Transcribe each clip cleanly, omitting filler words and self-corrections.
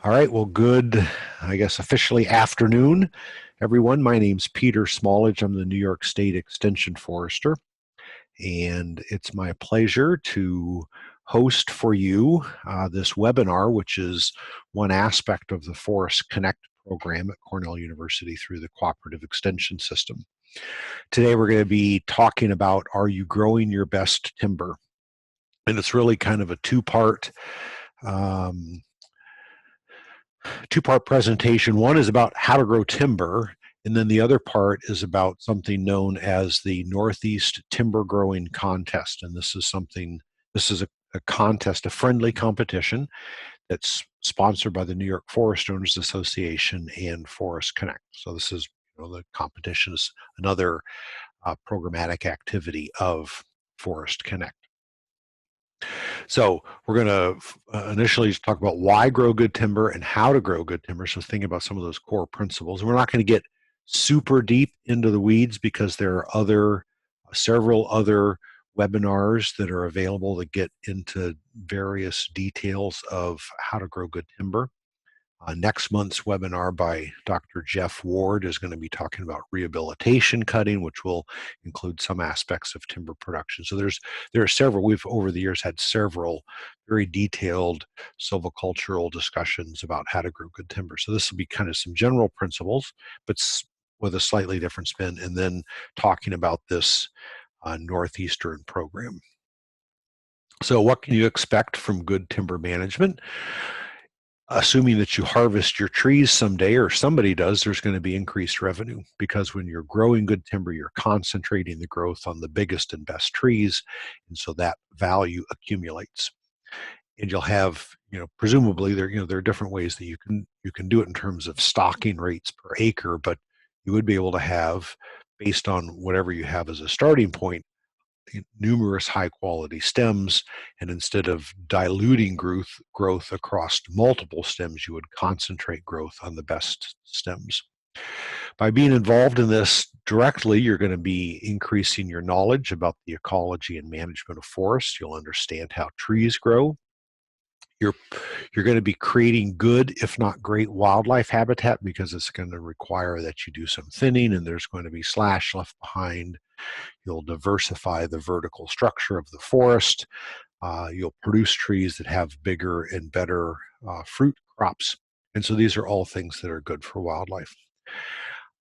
All right, well, good, I guess, officially afternoon, everyone. My name's Peter Smallidge. I'm the New York State Extension Forester, and it's my pleasure to host for you this webinar, which is one aspect of the ForestConnect program at Cornell University through the Cooperative Extension System. Today, we're going to be talking about, are you growing your best timber? And it's really kind of a two-part presentation. One is about how to grow timber, and then the other part is about something known as the Northeast Timber Growing Contest. And this is a contest, a friendly competition that's sponsored by the New York Forest Owners Association and ForestConnect. So this is, the competition is another programmatic activity of ForestConnect. So we're going to initially talk about why grow good timber and how to grow good timber. So think about some of those core principles. We're not going to get super deep into the weeds because there are several other webinars that are available that get into various details of how to grow good timber. Next month's webinar by Dr. Jeff Ward is going to be talking about rehabilitation cutting, which will include some aspects of timber production. So there are several. We've over the years had several very detailed silvicultural discussions about how to grow good timber. So this will be kind of some general principles, but with a slightly different spin, and then talking about this Northeastern program. So what can you expect from good timber management? Assuming that you harvest your trees someday, or somebody does, there's going to be increased revenue, because when you're growing good timber, you're concentrating the growth on the biggest and best trees, and so that value accumulates. And you'll have, presumably there are different ways that you can do it in terms of stocking rates per acre, but you would be able to have, based on whatever you have as a starting point, numerous high quality stems, and instead of diluting growth across multiple stems, you would concentrate growth on the best stems. By being involved in this directly, you're going to be increasing your knowledge about the ecology and management of forests. You'll understand how trees grow. You're going to be creating good, if not great, wildlife habitat, because it's going to require that you do some thinning, and there's going to be slash left behind. You'll diversify the vertical structure of the forest. You'll produce trees that have bigger and better fruit crops. And so these are all things that are good for wildlife.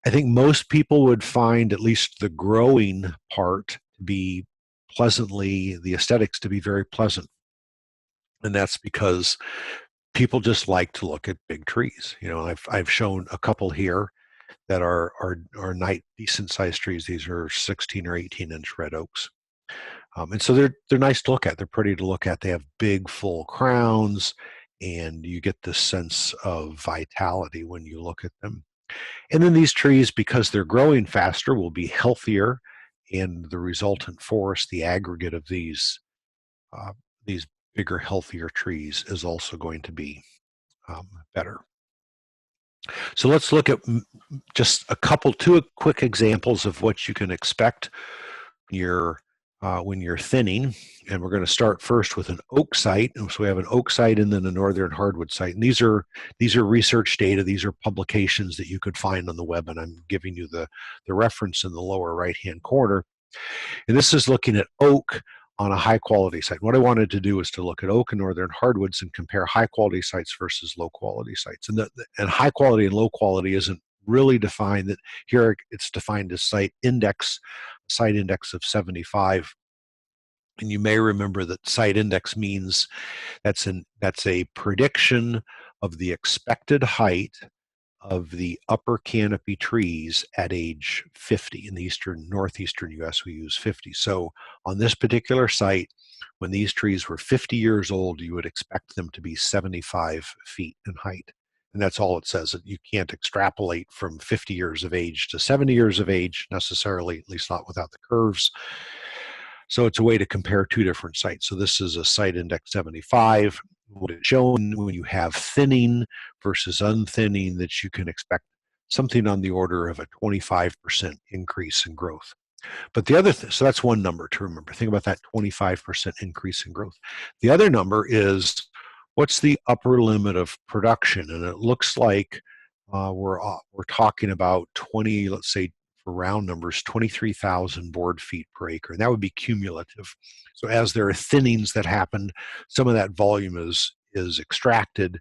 I think most people would find at least the growing part to be the aesthetics to be very pleasant. And that's because people just like to look at big trees. I've shown a couple here that are decent sized trees. These are 16 or 18-inch red oaks. And so they're nice to look at. They're pretty to look at. They have big, full crowns, and you get this sense of vitality when you look at them. And then these trees, because they're growing faster, will be healthier, and the resultant forest, the aggregate of these bigger, healthier trees, is also going to be better. So let's look at just two quick examples of what you can expect when you're thinning. And we're going to start first with an oak site. And so we have an oak site and then a northern hardwood site. And these are research data. These are publications that you could find on the web, and I'm giving you the reference in the lower right-hand corner. And this is looking at oak on a high quality site. What I wanted to do is to look at oak and northern hardwoods and compare high quality sites versus low quality sites. And high quality and low quality isn't really defined. That here it's defined as site index of 75. And you may remember that site index means that's a prediction of the expected height of the upper canopy trees at age 50. In the northeastern US, we use 50. So on this particular site, when these trees were 50 years old, you would expect them to be 75 feet in height. And that's all it says. You can't extrapolate from 50 years of age to 70 years of age necessarily, at least not without the curves. So it's a way to compare two different sites. So this is a site index 75. What it's shown when you have thinning versus unthinning, that you can expect something on the order of a 25% increase in growth. But the other thing, so that's one number to remember. Think about that 25% increase in growth. The other number is, what's the upper limit of production? And it looks like we're talking about 20, let's say for round numbers, 23,000 board feet per acre, and that would be cumulative. So as there are thinnings that happen, some of that volume is extracted,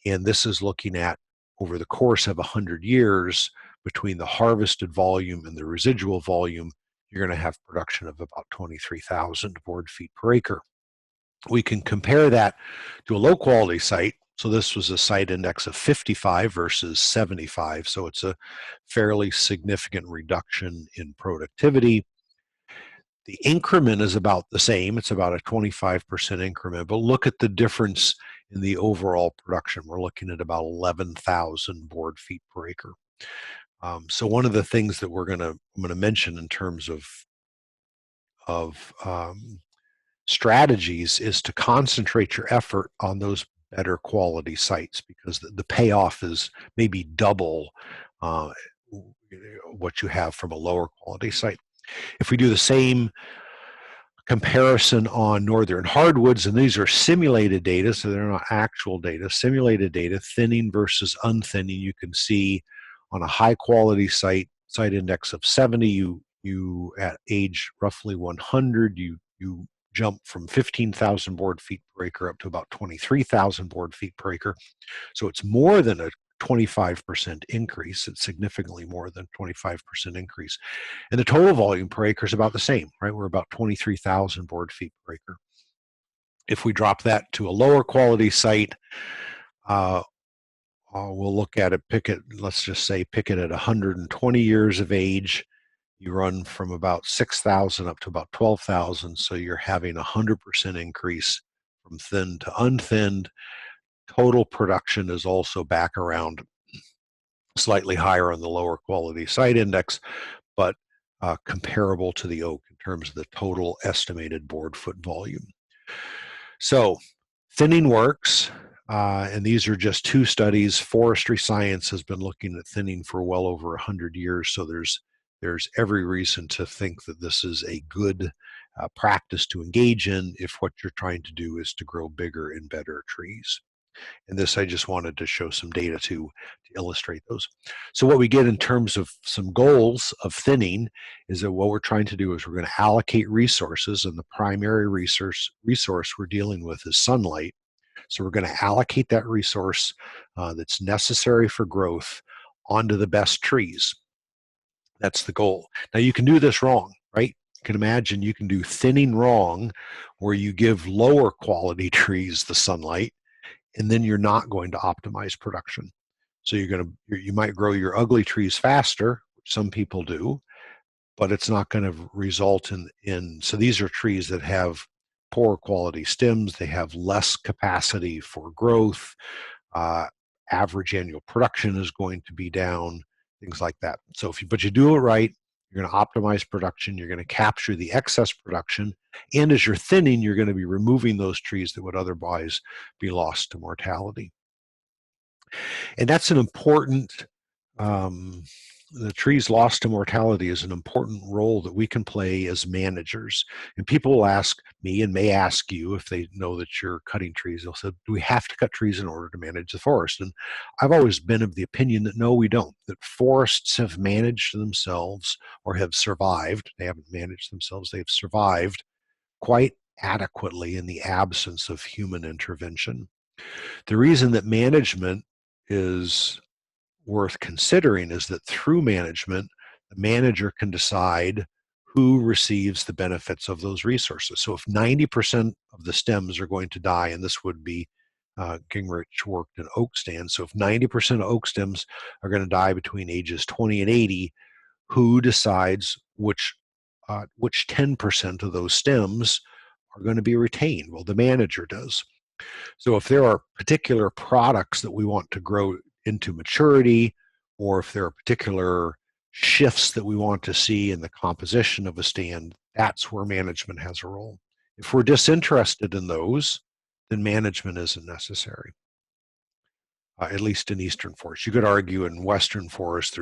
and this is looking at over the course of 100 years between the harvested volume and the residual volume, you're going to have production of about 23,000 board feet per acre. We can compare that to a low quality site. So this was a site index of 55 versus 75. So it's a fairly significant reduction in productivity. The increment is about the same. It's about a 25% increment, but look at the difference in the overall production. We're looking at about 11,000 board feet per acre. So one of the things that I'm going to mention in terms of strategies is to concentrate your effort on those better quality sites, because the payoff is maybe double what you have from a lower quality site. If we do the same comparison on northern hardwoods, and these are simulated data, so they're not actual data, simulated data, thinning versus unthinning, you can see on a high quality site index of 70, you at age roughly 100, you jump from 15,000 board feet per acre up to about 23,000 board feet per acre. So it's more than a 25% increase. It's significantly more than 25% increase. And the total volume per acre is about the same, right? We're about 23,000 board feet per acre. If we drop that to a lower quality site, we'll look at it, let's just say pick it at 120 years of age. You run from about 6,000 up to about 12,000, so you're having 100% increase from thin to unthinned. Total production is also back around slightly higher on the lower quality site index, but comparable to the oak in terms of the total estimated board foot volume. So thinning works, and these are just two studies. Forestry science has been looking at thinning for well over 100 years, so there's every reason to think that this is a good practice to engage in if what you're trying to do is to grow bigger and better trees. And this, I just wanted to show some data to illustrate those. So what we get in terms of some goals of thinning is that what we're trying to do is we're going to allocate resources, and the primary resource we're dealing with is sunlight. So we're going to allocate that resource that's necessary for growth onto the best trees. That's the goal. Now you can do this wrong, right? You can imagine you can do thinning wrong, where you give lower quality trees the sunlight, and then you're not going to optimize production. So you might grow your ugly trees faster, which some people do, but it's not going to result in. So these are trees that have poor quality stems. They have less capacity for growth. Average annual production is going to be down, things like that. So but you do it right, you're going to optimize production, you're going to capture the excess production, and as you're thinning, you're going to be removing those trees that would otherwise be lost to mortality. And that's an important, the trees lost to mortality is an important role that we can play as managers. And people will ask me, and may ask you, if they know that you're cutting trees, they'll say, do we have to cut trees in order to manage the forest? And I've always been of the opinion that no, we don't, that forests have managed themselves, or have survived. They haven't managed themselves, they've survived quite adequately in the absence of human intervention. The reason that management is worth considering is that through management, the manager can decide who receives the benefits of those resources. So if 90% of the stems are going to die, and this would be Gingrich worked in oak stands, so if 90% of oak stems are going to die between ages 20 and 80, who decides which 10% of those stems are going to be retained? Well, the manager does. So if there are particular products that we want to grow into maturity, or if there are particular shifts that we want to see in the composition of a stand, that's where management has a role. If we're disinterested in those, then management isn't necessary, at least in eastern forests. You could argue in western forests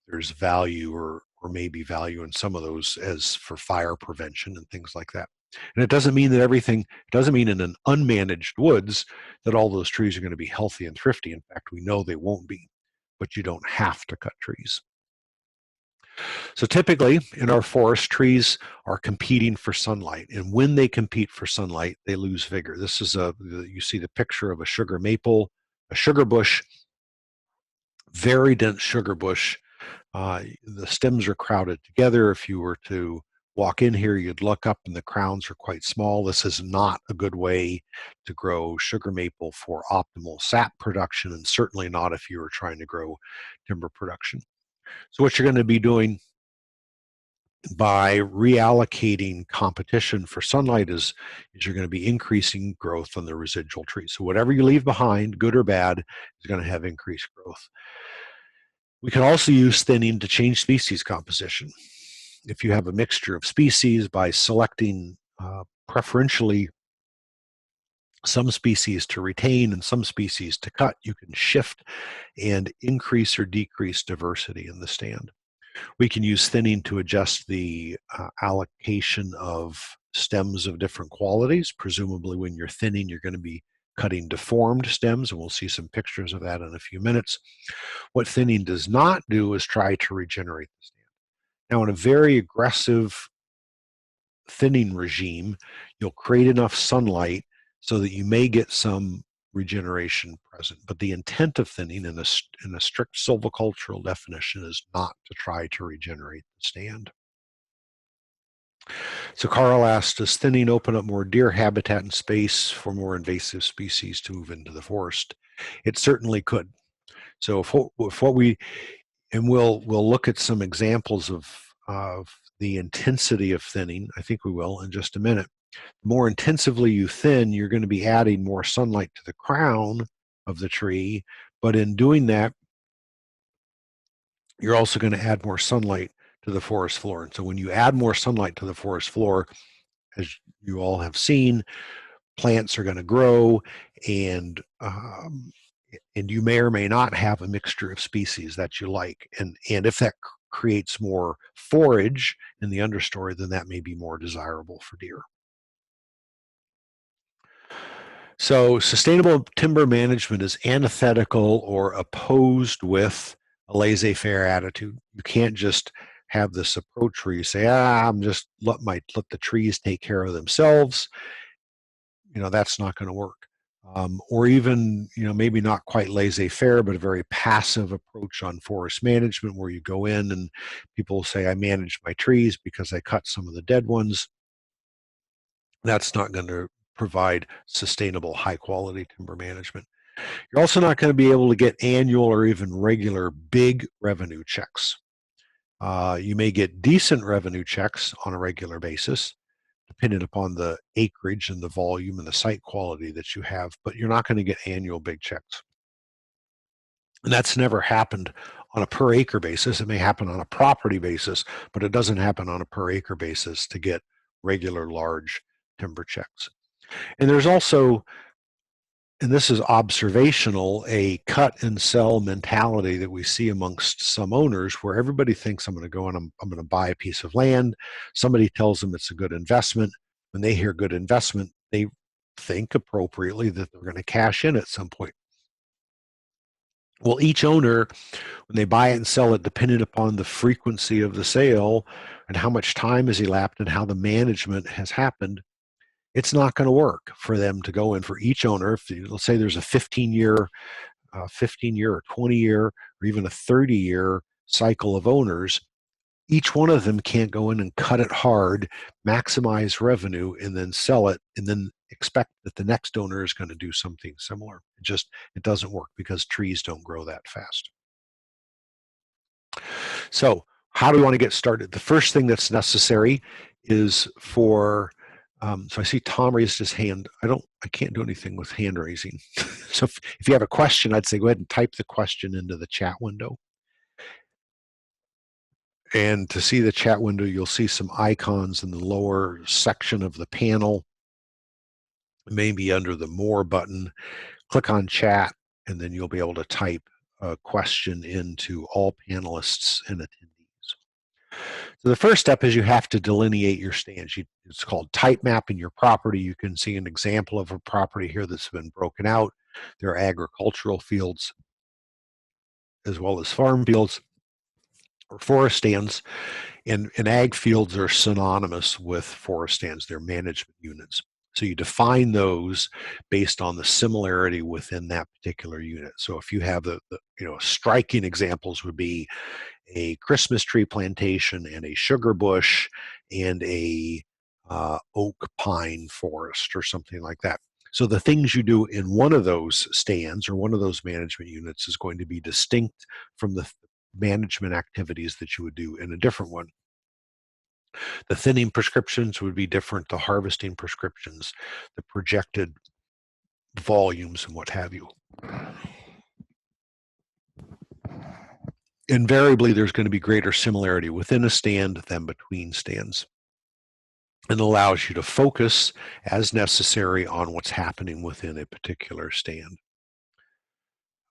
there's value, or maybe value in some of those as for fire prevention and things like that. And it doesn't mean that everything, it doesn't mean in an unmanaged woods that all those trees are going to be healthy and thrifty. In fact, we know they won't be, but you don't have to cut trees. So typically in our forest, trees are competing for sunlight. And when they compete for sunlight, they lose vigor. This is you see the picture of a sugar maple, a sugar bush, very dense sugar bush. The stems are crowded together. If you were to walk in here, you'd look up and the crowns are quite small. This is not a good way to grow sugar maple for optimal sap production, and certainly not if you were trying to grow timber production. So what you're going to be doing by reallocating competition for sunlight is you're going to be increasing growth on the residual trees. So whatever you leave behind, good or bad, is going to have increased growth. We can also use thinning to change species composition. If you have a mixture of species, by selecting preferentially some species to retain and some species to cut, you can shift and increase or decrease diversity in the stand. We can use thinning to adjust the allocation of stems of different qualities. Presumably when you're thinning, you're going to be cutting deformed stems, and we'll see some pictures of that in a few minutes. What thinning does not do is try to regenerate the stand. Now, in a very aggressive thinning regime, you'll create enough sunlight so that you may get some regeneration present. But the intent of thinning in a strict silvicultural definition is not to try to regenerate the stand. So Carl asked, does thinning open up more deer habitat and space for more invasive species to move into the forest? It certainly could. So if what we, and we'll look at some examples of the intensity of thinning. I think we will in just a minute. The more intensively you thin, you're going to be adding more sunlight to the crown of the tree, but in doing that, you're also going to add more sunlight to the forest floor. And so when you add more sunlight to the forest floor, as you all have seen, plants are going to grow, and you may or may not have a mixture of species that you like. And if that creates more forage in the understory, then that may be more desirable for deer. So sustainable timber management is antithetical or opposed with a laissez-faire attitude. You can't just have this approach where you say, I'm just let the trees take care of themselves. That's not going to work. Or even, maybe not quite laissez-faire, but a very passive approach on forest management where you go in and people say, I manage my trees because I cut some of the dead ones. That's not going to provide sustainable, high-quality timber management. You're also not going to be able to get annual or even regular big revenue checks. You may get decent revenue checks on a regular basis, depending upon the acreage and the volume and the site quality that you have, but you're not going to get annual big checks. And that's never happened on a per acre basis. It may happen on a property basis, but it doesn't happen on a per acre basis to get regular large timber checks. And there's also, and this is observational, a cut and sell mentality that we see amongst some owners where everybody thinks I'm going to go and I'm going to buy a piece of land. Somebody tells them it's a good investment. When they hear good investment, they think appropriately that they're going to cash in at some point. Well, each owner, when they buy it and sell it, depending upon the frequency of the sale and how much time has elapsed and how the management has happened, it's not going to work for them to go in for each owner. Let's say there's a 15-year or 20-year, or even a 30-year cycle of owners. Each one of them can't go in and cut it hard, maximize revenue, and then sell it, and then expect that the next owner is going to do something similar. It doesn't work because trees don't grow that fast. So how do we want to get started? The first thing that's necessary is so I see Tom raised his hand. I can't do anything with hand raising. So if you have a question, I'd say go ahead and type the question into the chat window. And to see the chat window, you'll see some icons in the lower section of the panel, maybe under the More button. Click on chat, and then you'll be able to type a question into all panelists and attendees. So the first step is you have to delineate your stands. It's called type mapping your property. You can see an example of a property here that's been broken out. There are agricultural fields as well as farm fields or forest stands. And ag fields are synonymous with forest stands. They're management units. So you define those based on the similarity within that particular unit. So if you have the striking examples would be a Christmas tree plantation and a sugar bush and a oak pine forest or something like that. So the things you do in one of those stands or one of those management units is going to be distinct from the management activities that you would do in a different one. The thinning prescriptions would be different, the harvesting prescriptions, the projected volumes and what have you. Invariably, there's going to be greater similarity within a stand than between stands. And allows you to focus as necessary on what's happening within a particular stand.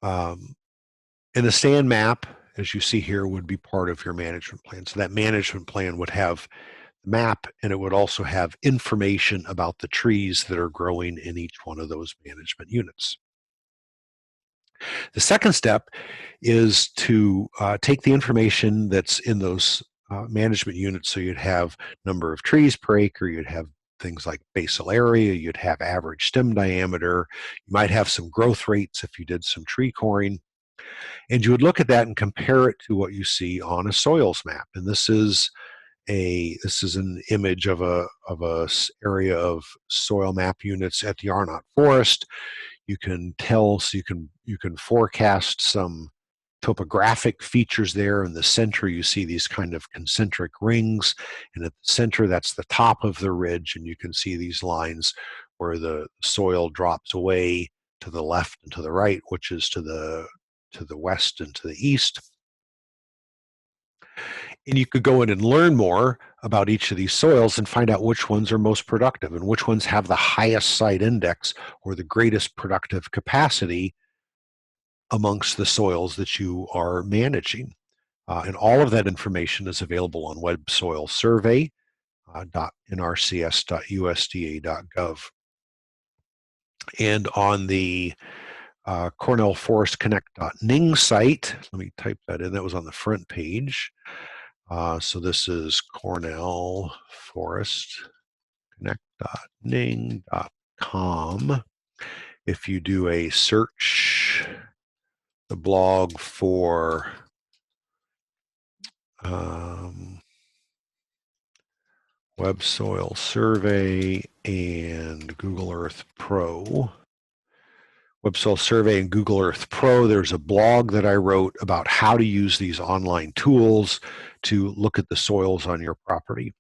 And a stand map, as you see here, would be part of your management plan. So that management plan would have the map, and it would also have information about the trees that are growing in each one of those management units. The second step is to take the information that's in those management units. So you'd have number of trees per acre, you'd have things like basal area, you'd have average stem diameter, you might have some growth rates if you did some tree coring, and you would look at that and compare it to what you see on a soils map. And this is an image of a area of soil map units at the Arnott Forest. You can tell, so you can forecast some topographic features there. In the center, you see these kind of concentric rings, and at the center, that's the top of the ridge, and you can see these lines where the soil drops away to the left and to the right, which is to the west and to the east. And you could go in and learn more about each of these soils and find out which ones are most productive and which ones have the highest site index or the greatest productive capacity amongst the soils that you are managing. And all of that information is available on websoilsurvey.nrcs.usda.gov. And on the Cornell ForestConnect.ning site, let me type that in, that was on the front page. So this is Cornell ForestConnect.ning.com. If you do a search, the blog for Web Soil Survey and Google Earth Pro. Web Soil Survey and Google Earth Pro, there's a blog that I wrote about how to use these online tools to look at the soils on your property.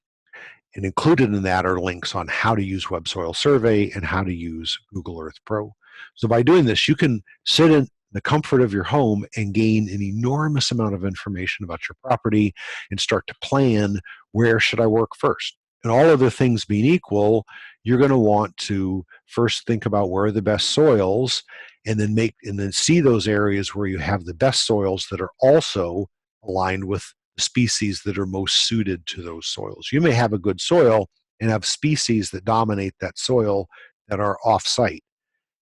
And included in that are links on how to use Web Soil Survey and how to use Google Earth Pro. So by doing this, you can sit in the comfort of your home and gain an enormous amount of information about your property and start to plan, where should I work first? And all other things being equal, you're going to want to first think about where are the best soils, and then see those areas where you have the best soils that are also aligned with the species that are most suited to those soils. You may have a good soil and have species that dominate that soil that are off-site.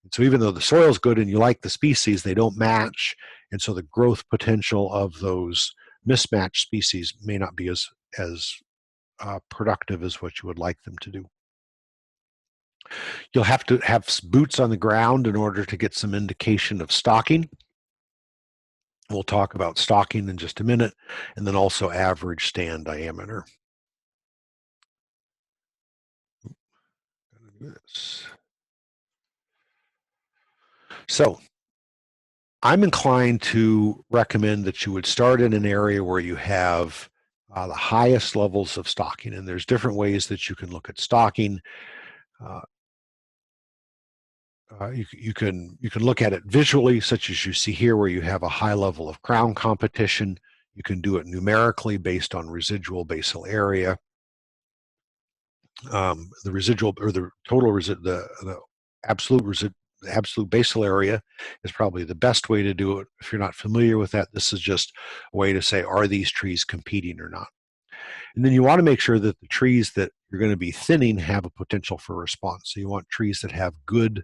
And so even though the soil is good and you like the species, they don't match. And so the growth potential of those mismatched species may not be as productive as what you would like them to do. You'll have to have boots on the ground in order to get some indication of stocking. We'll talk about stocking in just a minute, and then also average stand diameter. So I'm inclined to recommend that you would start in an area where you have the highest levels of stocking, and there's different ways that you can look at stocking. You can look at it visually, such as you see here, where you have a high level of crown competition. You can do it numerically based on residual basal area. The residual or the total the absolute basal area is probably the best way to do it. If you're not familiar with that, this is just a way to say, are these trees competing or not? And then you want to make sure that the trees that you're going to be thinning have a potential for response. So you want trees that have good,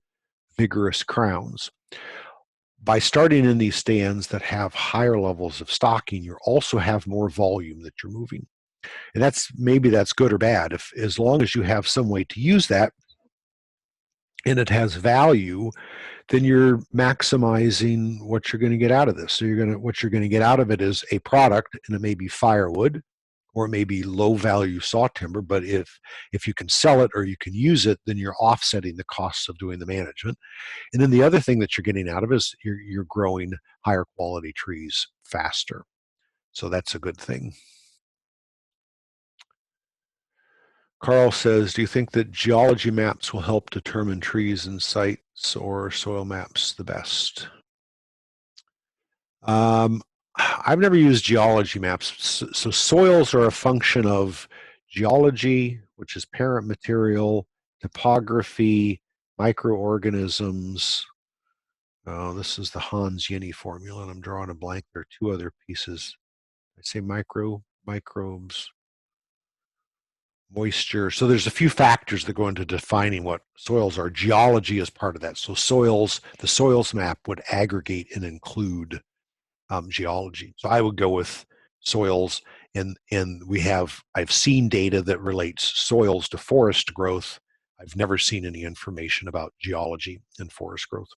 vigorous crowns. By starting in these stands that have higher levels of stocking, you also have more volume that you're moving. And maybe that's good or bad. As long as you have some way to use that and it has value, then you're maximizing what you're going to get out of this. So what you're going to get out of it is a product, and it may be firewood, or it may be low value saw timber. But if you can sell it or you can use it, then you're offsetting the costs of doing the management. And then the other thing that you're getting out of it is you're growing higher quality trees faster. So that's a good thing. Carl says, do you think that geology maps will help determine trees and sites, or soil maps the best? I've never used geology maps. So soils are a function of geology, which is parent material, topography, microorganisms. Oh, this is the Hans Jenny formula, and I'm drawing a blank. There are two other pieces. I say microbes, moisture. So there's a few factors that go into defining what soils are. Geology is part of that. So the soils map would aggregate and include geology. So I would go with soils, and I've seen data that relates soils to forest growth. I've never seen any information about geology and forest growth.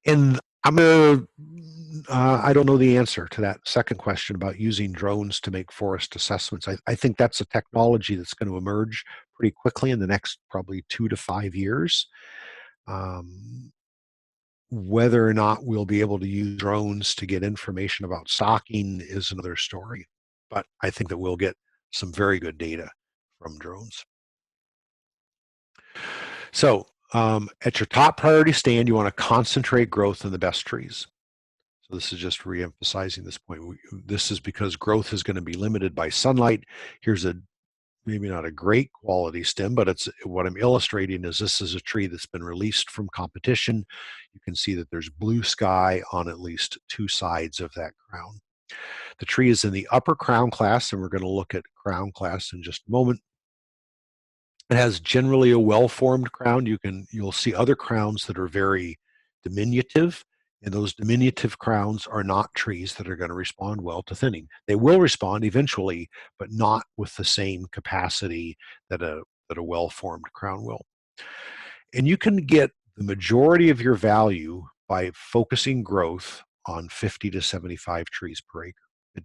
And I don't know the answer to that second question about using drones to make forest assessments. I think that's a technology that's going to emerge pretty quickly in the next probably 2 to 5 years. Whether or not we'll be able to use drones to get information about stocking is another story. But I think that we'll get some very good data from drones. So at your top priority stand, you want to concentrate growth in the best trees. So this is just re-emphasizing this point. This is because growth is going to be limited by sunlight. Here's maybe not a great quality stem, but what I'm illustrating is this is a tree that's been released from competition. You can see that there's blue sky on at least 2 sides of that crown. The tree is in the upper crown class, and we're going to look at crown class in just a moment. It has generally a well-formed crown. You'll see other crowns that are very diminutive, and those diminutive crowns are not trees that are going to respond well to thinning. They will respond eventually, but not with the same capacity that a well-formed crown will. And you can get the majority of your value by focusing growth on 50 to 75 trees per acre.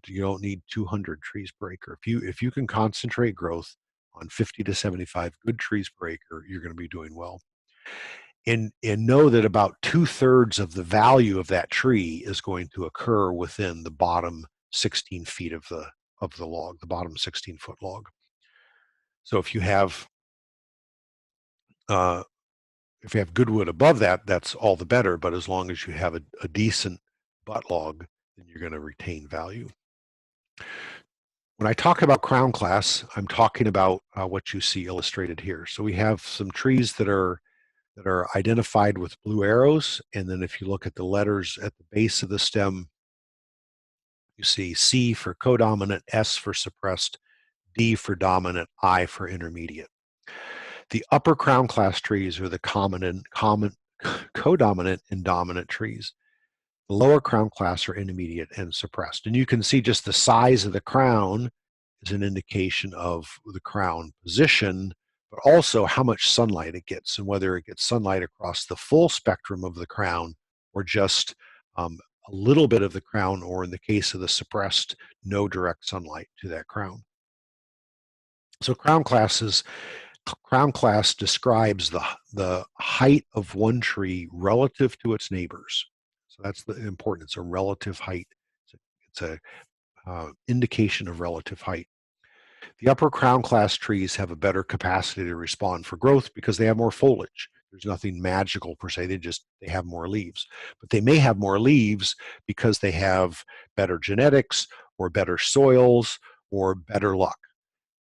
You don't need 200 trees per acre. If you can concentrate growth on 50 to 75 good trees per acre, you're going to be doing well. And know that about 2/3 of the value of that tree is going to occur within the bottom 16 feet of the log, the bottom 16-foot log. So if you have good wood above that, that's all the better. But as long as you have a decent butt log, then you're going to retain value. When I talk about crown class, I'm talking about what you see illustrated here. So we have some trees that are identified with blue arrows, and then if you look at the letters at the base of the stem, you see C for codominant, S for suppressed, D for dominant, I for intermediate. The upper crown class trees are the codominant and dominant trees. The lower crown class are intermediate and suppressed. And you can see just the size of the crown is an indication of the crown position, but also how much sunlight it gets and whether it gets sunlight across the full spectrum of the crown or just a little bit of the crown, or in the case of the suppressed, no direct sunlight to that crown. So crown class describes the height of one tree relative to its neighbors. So that's the important. It's a relative height. It's a indication of relative height. The upper crown class trees have a better capacity to respond for growth because they have more foliage. There's nothing magical per se. They have more leaves, but they may have more leaves because they have better genetics or better soils or better luck.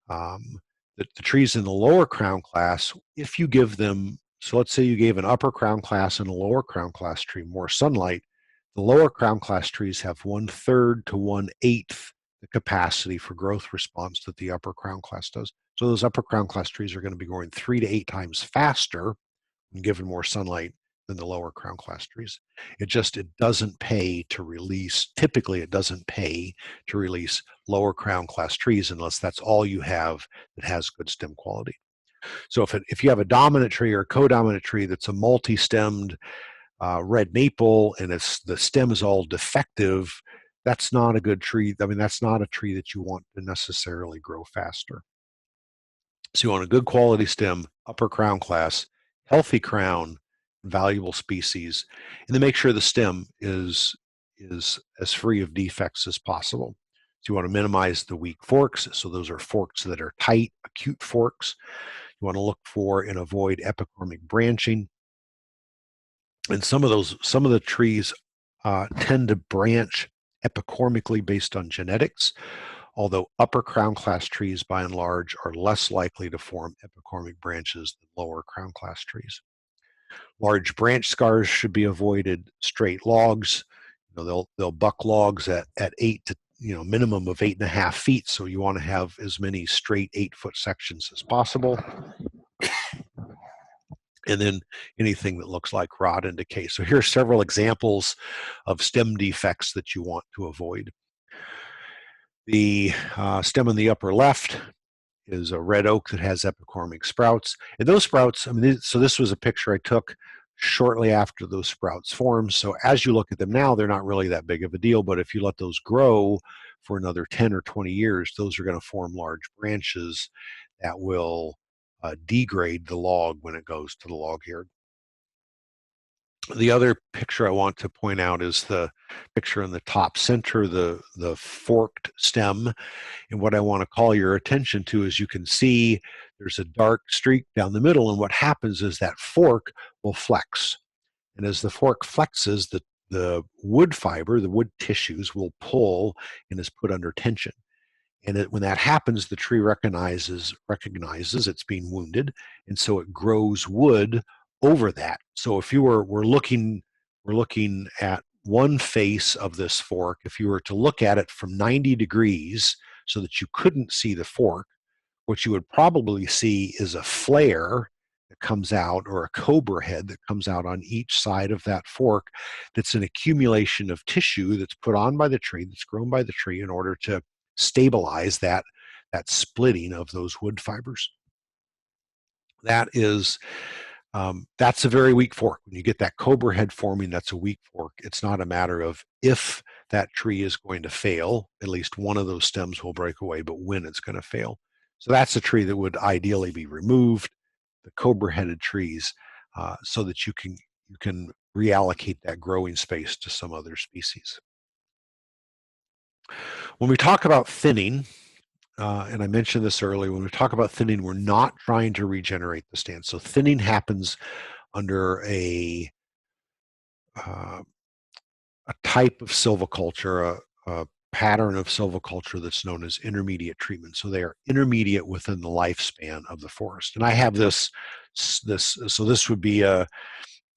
The trees in the lower crown class, if you give them, so let's say you gave an upper crown class and a lower crown class tree more sunlight, the lower crown class trees have 1/3 to 1/8 the capacity for growth response that the upper crown class does. So those upper crown class trees are going to be growing 3 to 8 times faster when given more sunlight than the lower crown class trees. It doesn't pay to release, typically it doesn't pay to release lower crown class trees unless that's all you have that has good stem quality. So if you have a dominant tree or a co-dominant tree that's a multi-stemmed red maple and the stem is all defective, that's not a good tree. I mean, that's not a tree that you want to necessarily grow faster. So you want a good quality stem, upper crown class, healthy crown, valuable species, and then make sure the stem is as free of defects as possible. So you want to minimize the weak forks. So those are forks that are tight, acute forks. You want to look for and avoid epicormic branching. And some of the trees tend to branch epicormically based on genetics, although upper crown class trees by and large are less likely to form epicormic branches than lower crown class trees. Large branch scars should be avoided. Straight logs, they'll buck logs at 8 to minimum of 8.5 feet. So you want to have as many straight 8-foot sections as possible. And then anything that looks like rot and decay. So here are several examples of stem defects that you want to avoid. The stem in the upper left is a red oak that has epicormic sprouts. And those sprouts, so this was a picture I took shortly after those sprouts formed. So as you look at them now, they're not really that big of a deal, but if you let those grow for another 10 or 20 years, those are going to form large branches that will degrade the log when it goes to the log yard. The other picture I want to point out is the picture in the top center, the forked stem. And what I want to call your attention to is you can see there's a dark streak down the middle, and what happens is that fork will flex. And as the fork flexes, the wood fiber, the wood tissues will pull and is put under tension. And when that happens, the tree recognizes it's being wounded, and so it grows wood over that. So if we're looking at one face of this fork, if you were to look at it from 90 degrees so that you couldn't see the fork, what you would probably see is a flare that comes out, or a cobra head that comes out on each side of that fork. That's an accumulation of tissue that's put on by the tree, that's grown by the tree in order to stabilize that splitting of those wood fibers. That's a very weak fork. When you get that cobra head forming, that's a weak fork. It's not a matter of if that tree is going to fail, at least one of those stems will break away, but when it's going to fail. So that's a tree that would ideally be removed, the cobra-headed trees, so that you can reallocate that growing space to some other species. When we talk about thinning, and I mentioned this earlier, when we talk about thinning, we're not trying to regenerate the stand. So thinning happens under a type of silviculture, a pattern of silviculture that's known as intermediate treatment. So they are intermediate within the lifespan of the forest. And I have so this would be a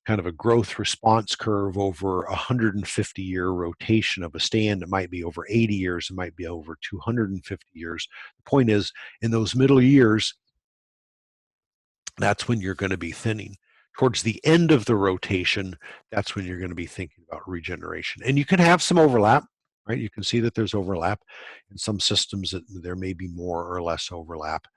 kind of a growth response curve over a 150-year rotation of a stand. It might be over 80 years, it might be over 250 years. The point is, in those middle years, that's when you're going to be thinning. Towards the end of the rotation, that's when you're going to be thinking about regeneration. And you can have some overlap, right? You can see that there's overlap. In some systems, there may be more or less overlap.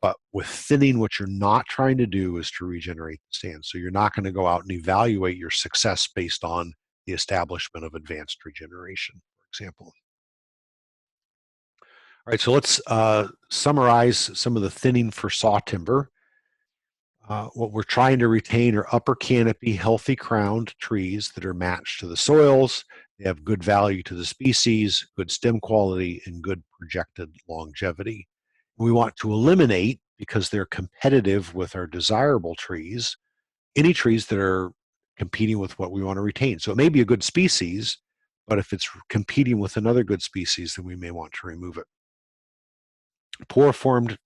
But with thinning, what you're not trying to do is to regenerate the stand. So you're not going to go out and evaluate your success based on the establishment of advanced regeneration, for example. All right, so let's summarize some of the thinning for sawtimber. What we're trying to retain are upper canopy, healthy crowned trees that are matched to the soils. They have good value to the species, good stem quality, and good projected longevity. We want to eliminate, because they're competitive with our desirable trees, any trees that are competing with what we want to retain. So it may be a good species, but if it's competing with another good species, then we may want to remove it. Poor formed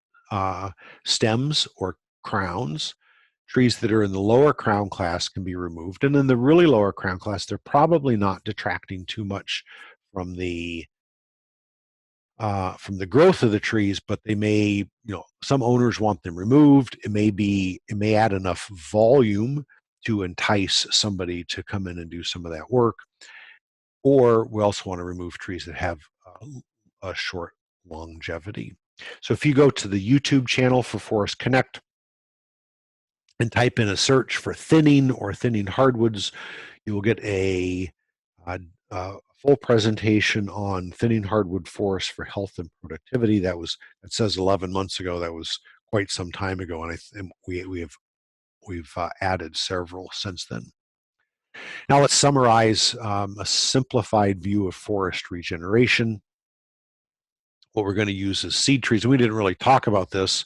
stems or crowns, trees that are in the lower crown class, can be removed. And in the really lower crown class, they're probably not detracting too much from the from the growth of the trees, but they may, some owners want them removed. It may add enough volume to entice somebody to come in and do some of that work. Or we also want to remove trees that have a short longevity. So if you go to the YouTube channel for ForestConnect and type in a search for thinning or thinning hardwoods, you will get a full presentation on thinning hardwood forests for health and productivity. That says 11 months ago. That was quite some time ago, and we've added several since then. Now let's summarize a simplified view of forest regeneration. What we're going to use is seed trees, and we didn't really talk about this,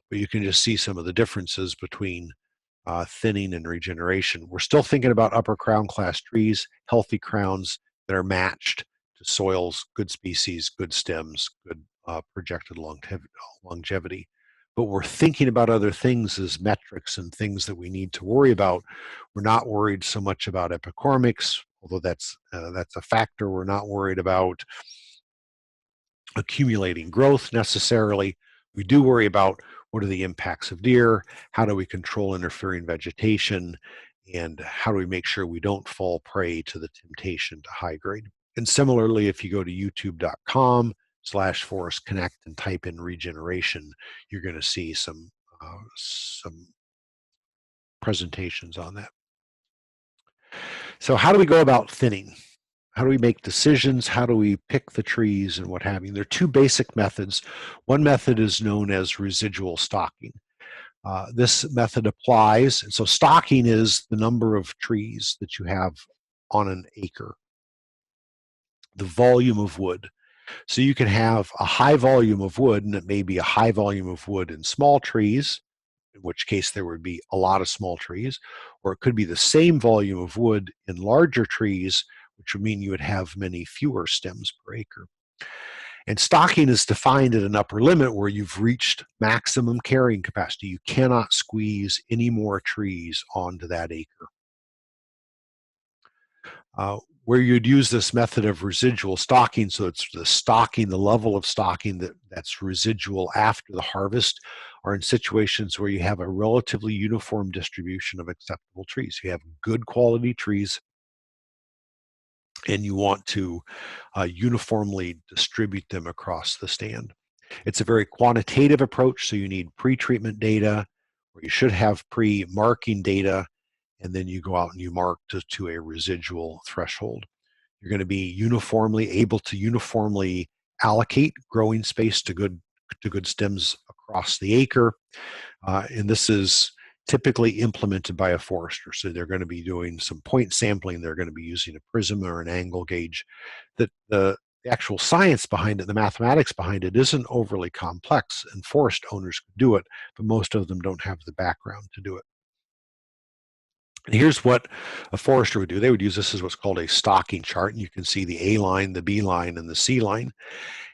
but you can just see some of the differences between thinning and regeneration. We're still thinking about upper crown class trees, healthy crowns that are matched to soils, good species, good stems, good projected longevity. But we're thinking about other things as metrics and things that we need to worry about. We're not worried so much about epicormics, although that's a factor. We're not worried about accumulating growth necessarily. We do worry about what are the impacts of deer, how do we control interfering vegetation, and how do we make sure we don't fall prey to the temptation to high grade. And similarly, if you go to youtube.com/ForestConnect and type in regeneration, you're going to see some presentations on that. So how do we go about thinning? How do we make decisions? How do we pick the trees and what have you? There are two basic methods. One method is known as residual stocking. This method applies, and so stocking is the number of trees that you have on an acre, the volume of wood. So you can have a high volume of wood, and it may be a high volume of wood in small trees, in which case there would be a lot of small trees, or it could be the same volume of wood in larger trees, which would mean you would have many fewer stems per acre. And stocking is defined at an upper limit where you've reached maximum carrying capacity. You cannot squeeze any more trees onto that acre. Where you'd use this method of residual stocking, so it's the level of stocking that's residual after the harvest, are in situations where you have a relatively uniform distribution of acceptable trees. You have good quality trees, and you want to uniformly distribute them across the stand. It's a very quantitative approach, so you need pre-treatment data, or you should have pre-marking data, and then you go out and you mark to a residual threshold. You're going to be able to uniformly allocate growing space to good stems across the acre, and this is typically implemented by a forester. So they're going to be doing some point sampling. They're going to be using a prism or an angle gauge. That the actual science behind it, the mathematics behind it, isn't overly complex, and forest owners can do it, but most of them don't have the background to do it. And here's what a forester would do. They would use this as what's called a stocking chart, and you can see the A line, the B line, and the C line.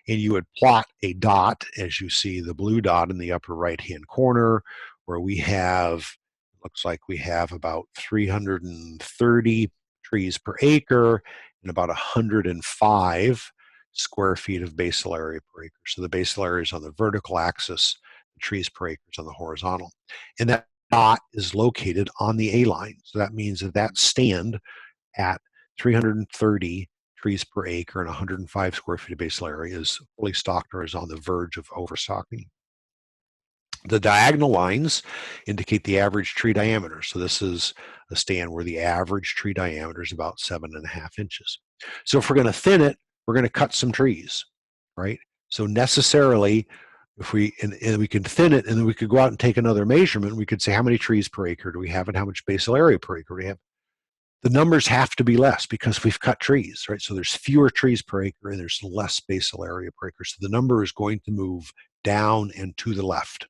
And you would plot a dot, as you see the blue dot in the upper right-hand corner, where looks like we have about 330 trees per acre and about 105 square feet of basal area per acre. So the basal area is on the vertical axis, the trees per acre is on the horizontal. And that dot is located on the A line. So that means that stand at 330 trees per acre and 105 square feet of basal area is fully stocked or is on the verge of overstocking. The diagonal lines indicate the average tree diameter. So this is a stand where the average tree diameter is about 7.5 inches. So if we're going to thin it, we're going to cut some trees, right? So necessarily, if we can thin it, and then we could go out and take another measurement, we could say how many trees per acre do we have and how much basal area per acre do we have. The numbers have to be less because we've cut trees, right? So there's fewer trees per acre and there's less basal area per acre. So the number is going to move down and to the left.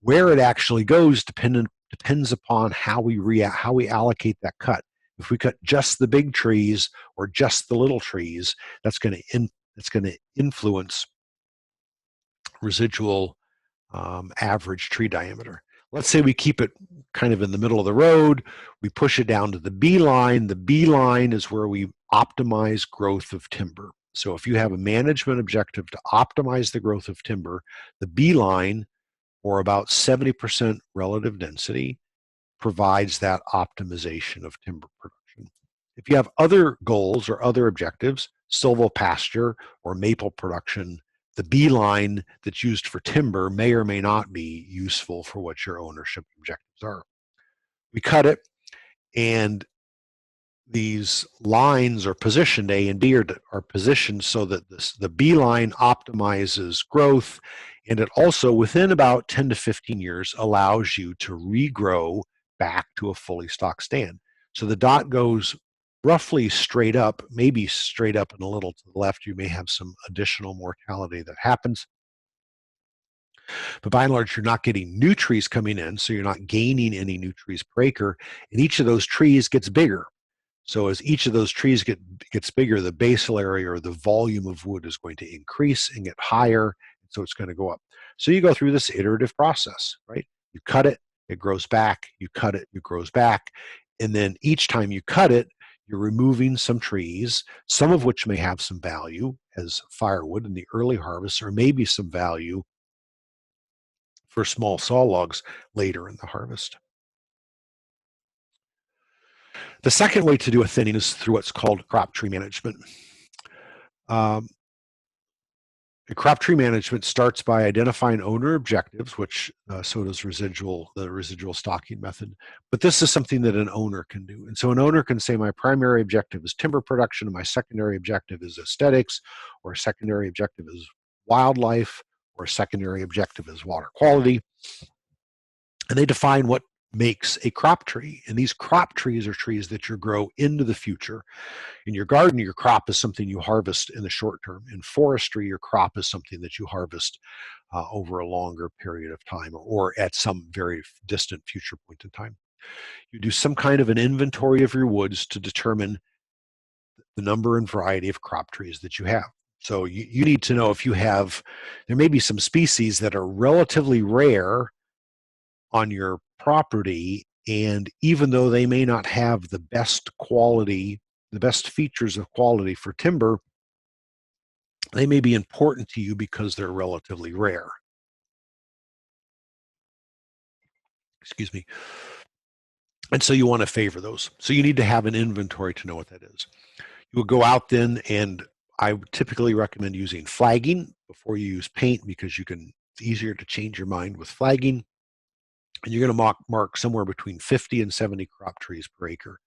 Where it actually goes depends upon how we allocate that cut. If we cut just the big trees or just the little trees, that's going to influence residual average tree diameter. Let's say we keep it kind of in the middle of the road. We push it down to the B line. The B line is where we optimize growth of timber. So if you have a management objective to optimize the growth of timber, the B line, or about 70% relative density, provides that optimization of timber production. If you have other goals or other objectives, silvopasture or maple production, the B line that's used for timber may or may not be useful for what your ownership objectives are. We cut it, and these lines are positioned, A and B are positioned so that the B line optimizes growth, and it also, within about 10 to 15 years, allows you to regrow back to a fully stocked stand. So the dot goes roughly straight up, maybe straight up and a little to the left. You may have some additional mortality that happens. But by and large, you're not getting new trees coming in, so you're not gaining any new trees per acre, and each of those trees gets bigger. So as each of those trees gets bigger, the basal area or the volume of wood is going to increase and get higher, so it's going to go up. So you go through this iterative process, right? You cut it, it grows back, you cut it, it grows back, and then each time you cut it, you're removing some trees, some of which may have some value as firewood in the early harvest, or maybe some value for small saw logs later in the harvest. The second way to do a thinning is through what's called crop tree management. Crop tree management starts by identifying owner objectives, which so does the residual stocking method. But this is something that an owner can do. And so an owner can say, my primary objective is timber production, and my secondary objective is aesthetics, or a secondary objective is wildlife, or a secondary objective is water quality. And they define what makes a crop tree. And these crop trees are trees that you grow into the future. In your garden, your crop is something you harvest in the short term. In forestry, your crop is something that you harvest over a longer period of time, or at some very distant future point in time. You do some kind of an inventory of your woods to determine the number and variety of crop trees that you have. So you need to know if you have, there may be some species that are relatively rare on your property, and even though they may not have the best quality, the best features of quality for timber, they may be important to you because they're relatively rare. Excuse me. And so you want to favor those. So you need to have an inventory to know what that is. You will go out then, and I would typically recommend using flagging before you use paint, because it's easier to change your mind with flagging. And you're going to mark somewhere between 50 and 70 crop trees per acre.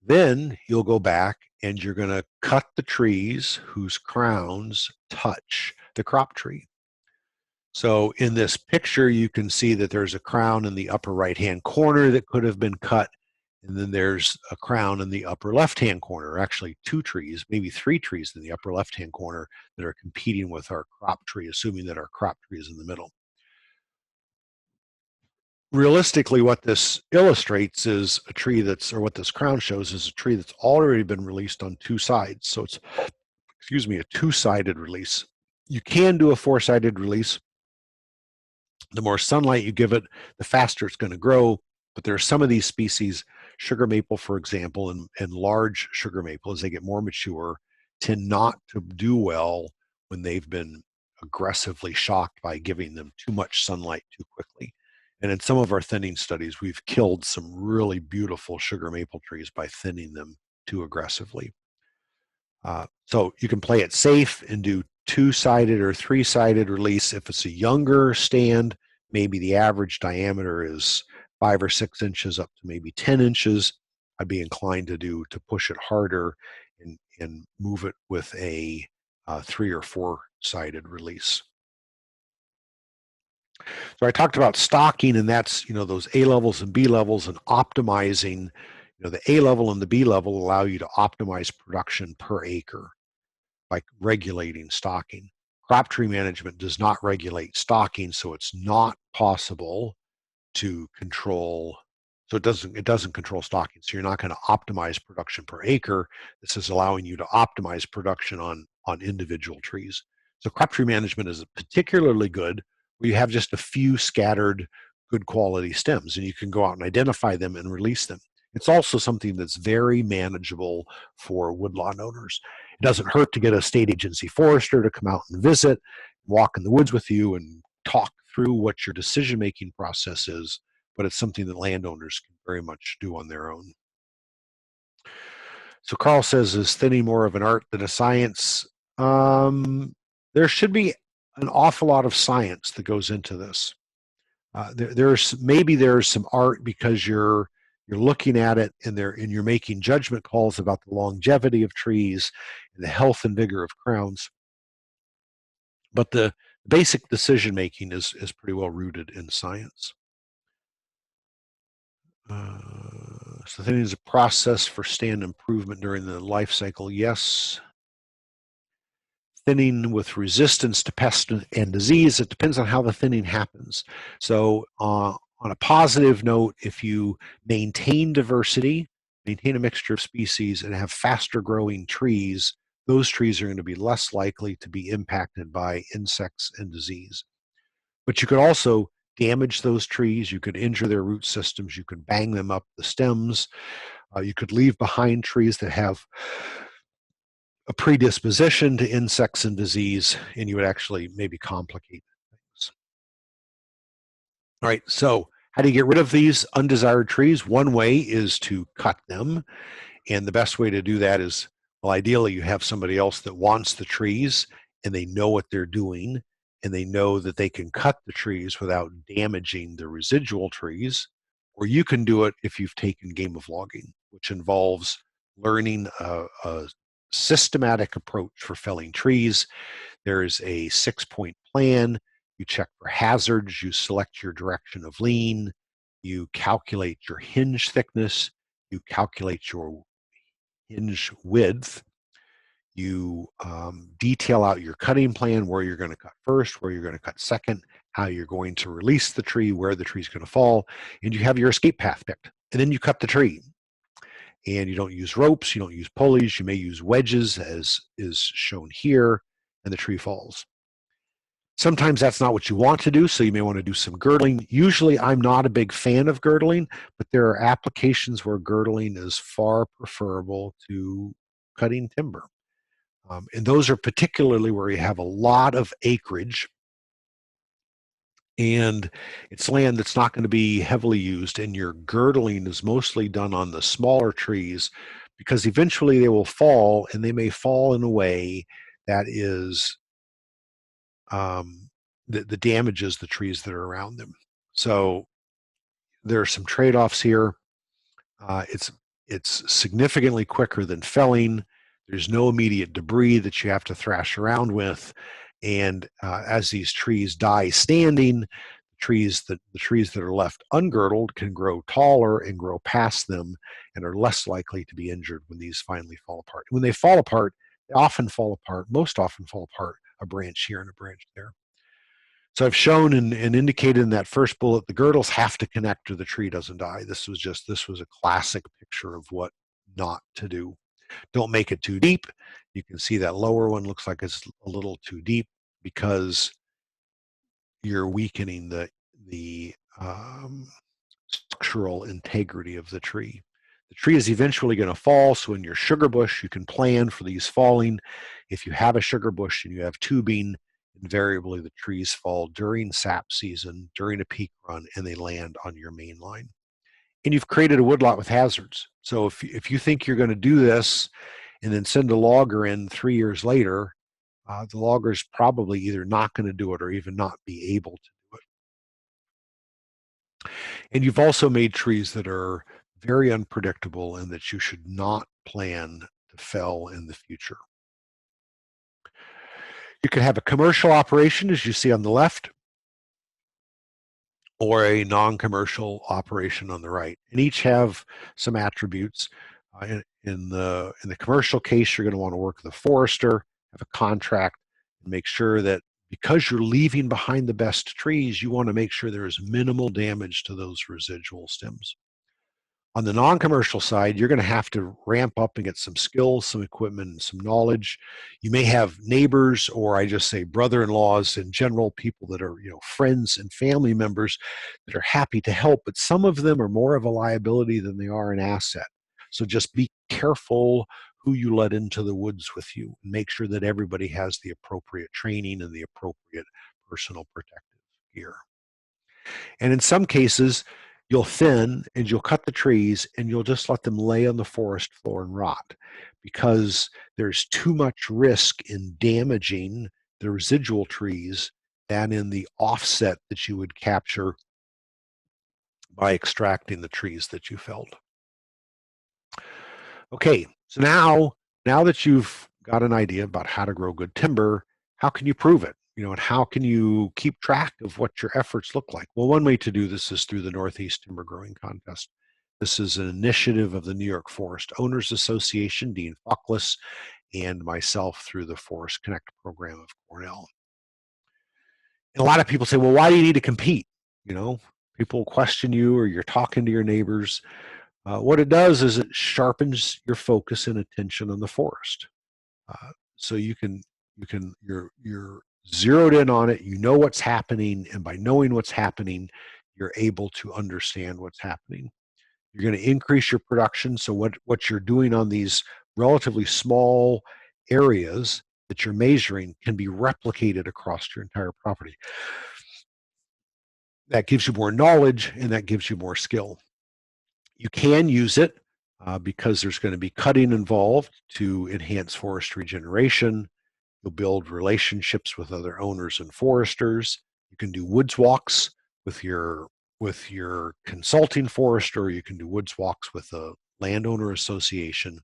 Then you'll go back and you're going to cut the trees whose crowns touch the crop tree. So in this picture, you can see that there's a crown in the upper right-hand corner that could have been cut. And then there's a crown in the upper left-hand corner, actually 2 trees, maybe 3 trees in the upper left-hand corner that are competing with our crop tree, assuming that our crop tree is in the middle. Realistically, what this illustrates is a tree or what this crown shows is a tree that's already been released on 2 sides. So it's, a 2-sided release. You can do a 4-sided release. The more sunlight you give it, the faster it's going to grow. But there are some of these species, sugar maple, for example, and large sugar maple, as they get more mature, tend not to do well when they've been aggressively shocked by giving them too much sunlight too quickly. And in some of our thinning studies, we've killed some really beautiful sugar maple trees by thinning them too aggressively. So you can play it safe and do 2-sided or 3-sided release. If it's a younger stand, maybe the average diameter is 5 or 6 inches up to maybe 10 inches. I'd be inclined to push it harder and move it with a 3 or 4-sided release. So I talked about stocking, and that's, those A levels and B levels, and optimizing. The A level and the B level allow you to optimize production per acre by regulating stocking. Crop tree management does not regulate stocking, so it's not possible to control. So it doesn't control stocking. So you're not going to optimize production per acre. This is allowing you to optimize production on individual trees. So crop tree management is particularly good where you have just a few scattered good quality stems, and you can go out and identify them and release them. It's also something that's very manageable for woodlot owners. It doesn't hurt to get a state agency forester to come out and visit, walk in the woods with you and talk through what your decision-making process is, but it's something that landowners can very much do on their own. So Carl says, is thinning more of an art than a science? There should be an awful lot of science that goes into this. There's some art because you're looking at it and you're making judgment calls about the longevity of trees and the health and vigor of crowns. But the basic decision making is pretty well rooted in science. So thinning is a process for stand improvement during the life cycle. Yes. Thinning with resistance to pest and disease, it depends on how the thinning happens. So on a positive note, if you maintain diversity, maintain a mixture of species, and have faster growing trees, those trees are going to be less likely to be impacted by insects and disease. But you could also damage those trees, you could injure their root systems, you could bang them up the stems, you could leave behind trees that have a predisposition to insects and disease, and you would actually maybe complicate things. All right, so how do you get rid of these undesired trees? One way is to cut them, and the best way to do that is, well, ideally you have somebody else that wants the trees and they know what they're doing and they know that they can cut the trees without damaging the residual trees, or you can do it if you've taken game of logging, which involves learning a systematic approach for felling trees. There is a 6-point plan. You check for hazards, you select your direction of lean, you calculate your hinge thickness, you calculate your hinge width, you detail out your cutting plan, where you're going to cut first, where you're going to cut second, how you're going to release the tree, where the tree's going to fall, and you have your escape path picked. And then you cut the tree. And you don't use ropes, you don't use pulleys, you may use wedges as is shown here, and the tree falls. Sometimes that's not what you want to do, so you may want to do some girdling. Usually I'm not a big fan of girdling, but there are applications where girdling is far preferable to cutting timber. And those are particularly where you have a lot of acreage and it's land that's not going to be heavily used, and your girdling is mostly done on the smaller trees because eventually they will fall, and they may fall in a way that is that damages the trees that are around them. So there are some trade-offs here. It's significantly quicker than felling. There's no immediate debris that you have to thrash around with. And as these trees die standing, the trees that are left ungirdled can grow taller and grow past them and are less likely to be injured when these finally fall apart. When they fall apart, they often fall apart, most often fall apart, a branch here and a branch there. So I've shown and indicated in that first bullet, the girdles have to connect or the tree doesn't die. This was a classic picture of what not to do. Don't make it too deep. You can see that lower one looks like it's a little too deep because you're weakening the structural integrity of the tree. The tree is eventually going to fall, so in your sugar bush, you can plan for these falling. If you have a sugar bush and you have tubing, invariably the trees fall during sap season, during a peak run, and they land on your main line. And you've created a woodlot with hazards. So if you think you're going to do this and then send a logger in 3 years later, the logger's probably either not going to do it or even not be able to do it. And you've also made trees that are very unpredictable and that you should not plan to fell in the future. You can have a commercial operation, as you see on the left, or a non-commercial operation on the right, and each have some attributes. In the commercial case, you're going to want to work with a forester, have a contract, and make sure that because you're leaving behind the best trees, you want to make sure there is minimal damage to those residual stems. On the non-commercial side, you're going to have to ramp up and get some skills, some equipment, and some knowledge. You may have neighbors, or I just say brother-in-laws in general, people that are, friends and family members that are happy to help, but some of them are more of a liability than they are an asset. So just be careful who you let into the woods with you, and make sure that everybody has the appropriate training and the appropriate personal protective gear. And in some cases, you'll thin and you'll cut the trees and you'll just let them lay on the forest floor and rot, because there's too much risk in damaging the residual trees than in the offset that you would capture by extracting the trees that you felled. Okay, so now that you've got an idea about how to grow good timber, how can you prove it? And how can you keep track of what your efforts look like? Well, one way to do this is through the Northeast Timber Growing Contest. This is an initiative of the New York Forest Owners Association, Dean Faucless, and myself through the ForestConnect program of Cornell. And a lot of people say, well, why do you need to compete? People question you, or you're talking to your neighbors. What it does is it sharpens your focus and attention on the forest. So you're zeroed in on it, you know what's happening, and by knowing what's happening, you're able to understand what's happening. You're going to increase your production, so what you're doing on these relatively small areas that you're measuring can be replicated across your entire property. That gives you more knowledge, and that gives you more skill. You can use it because there's going to be cutting involved to enhance forest regeneration. You'll build relationships with other owners and foresters. You can do woods walks with your consulting forester. You can do woods walks with a landowner association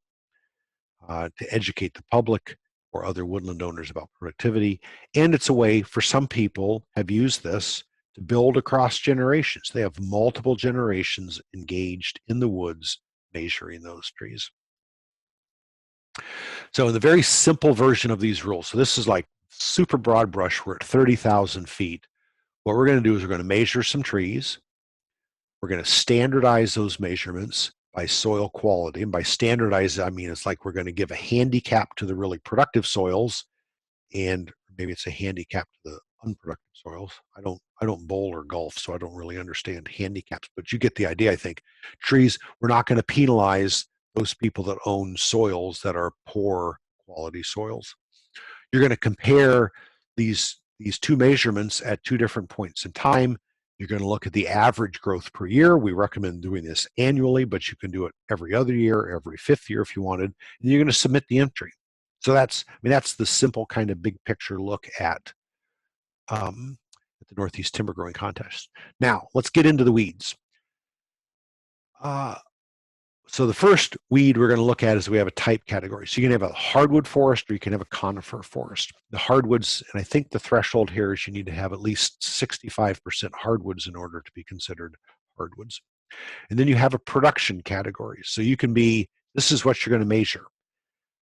to educate the public or other woodland owners about productivity. And it's a way for some people have used this to build across generations. They have multiple generations engaged in the woods measuring those trees. So in the very simple version of these rules, so this is like super broad brush, we're at 30,000 feet. What we're going to do is we're going to measure some trees. We're going to standardize those measurements by soil quality. And by standardize, I mean it's like we're going to give a handicap to the really productive soils, and maybe it's a handicap to the unproductive soils. I don't bowl or golf, so I don't really understand handicaps, but you get the idea, I think. Trees, we're not going to penalize those people that own soils that are poor quality soils. You're going to compare these two measurements at two different points in time. You're going to look at the average growth per year. We recommend doing this annually, but you can do it every other year, every fifth year if you wanted. And you're going to submit the entry. So that's the simple kind of big picture look at the Northeast Timber Growing Contest. Now, let's get into the weeds. So the first weed we're going to look at is we have a type category. So you can have a hardwood forest, or you can have a conifer forest. The hardwoods, and I think the threshold here is you need to have at least 65% hardwoods in order to be considered hardwoods. And then you have a production category. So you can be, this is what you're going to measure.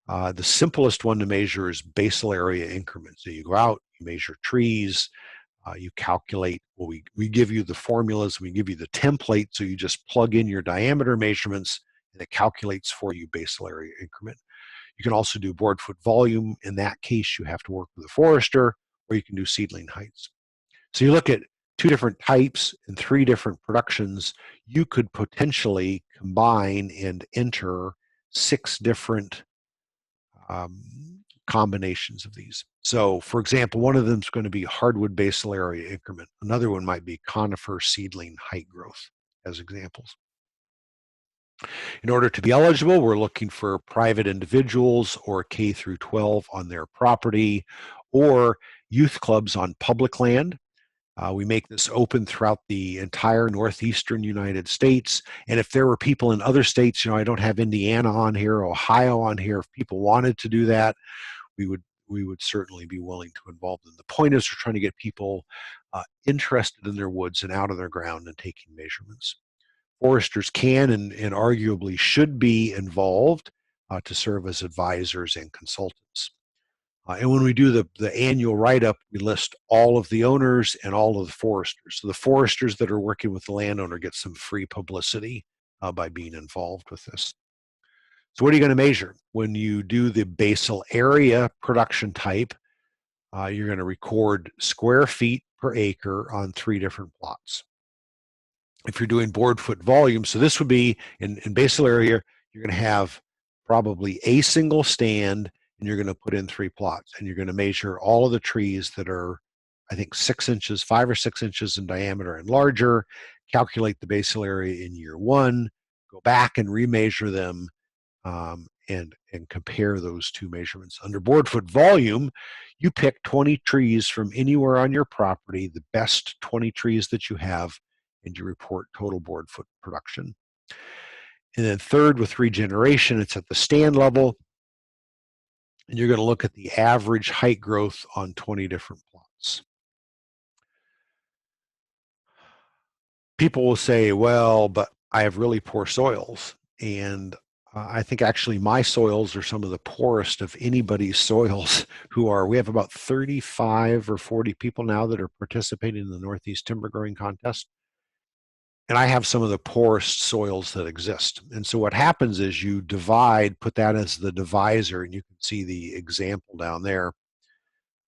The simplest one to measure is basal area increment. So you go out, you measure trees, you calculate, well, we give you the formulas, we give you the template, so you just plug in your diameter measurements and it calculates for you basal area increment. You can also do board foot volume. In that case, you have to work with a forester, or you can do seedling heights. So you look at two different types and three different productions. You could potentially combine and enter 6 different combinations of these. So for example, one of them is going to be hardwood basal area increment. Another one might be conifer seedling height growth as examples. In order to be eligible, we're looking for private individuals or K through 12 on their property, or youth clubs on public land. We make this open throughout the entire northeastern United States. And if there were people in other states, I don't have Indiana on here, Ohio on here, if people wanted to do that, we would certainly be willing to involve them. The point is we're trying to get people interested in their woods and out of their ground and taking measurements. Foresters can and arguably should be involved to serve as advisors and consultants. And when we do the annual write-up, we list all of the owners and all of the foresters. So the foresters that are working with the landowner get some free publicity by being involved with this. So what are you going to measure? When you do the basal area production type, you're going to record square feet per acre on 3 different plots. If you're doing board foot volume, so this would be in basal area, you're going to have probably a single stand, and you're going to put in 3 plots, and you're going to measure all of the trees that are, I think, 6 inches, 5 or 6 inches in diameter and larger, calculate the basal area in year 1, go back and remeasure them, and compare those two measurements. Under board foot volume, you pick 20 trees from anywhere on your property, the best 20 trees that you have, and you report total board foot production. And then third, with regeneration, it's at the stand level, and you're going to look at the average height growth on 20 different plots. People will say, well, but I have really poor soils. And I think actually my soils are some of the poorest of anybody's soils we have about 35 or 40 people now that are participating in the Northeast Timber Growing Contest. And I have some of the poorest soils that exist. And so what happens is you put that as the divisor, and you can see the example down there.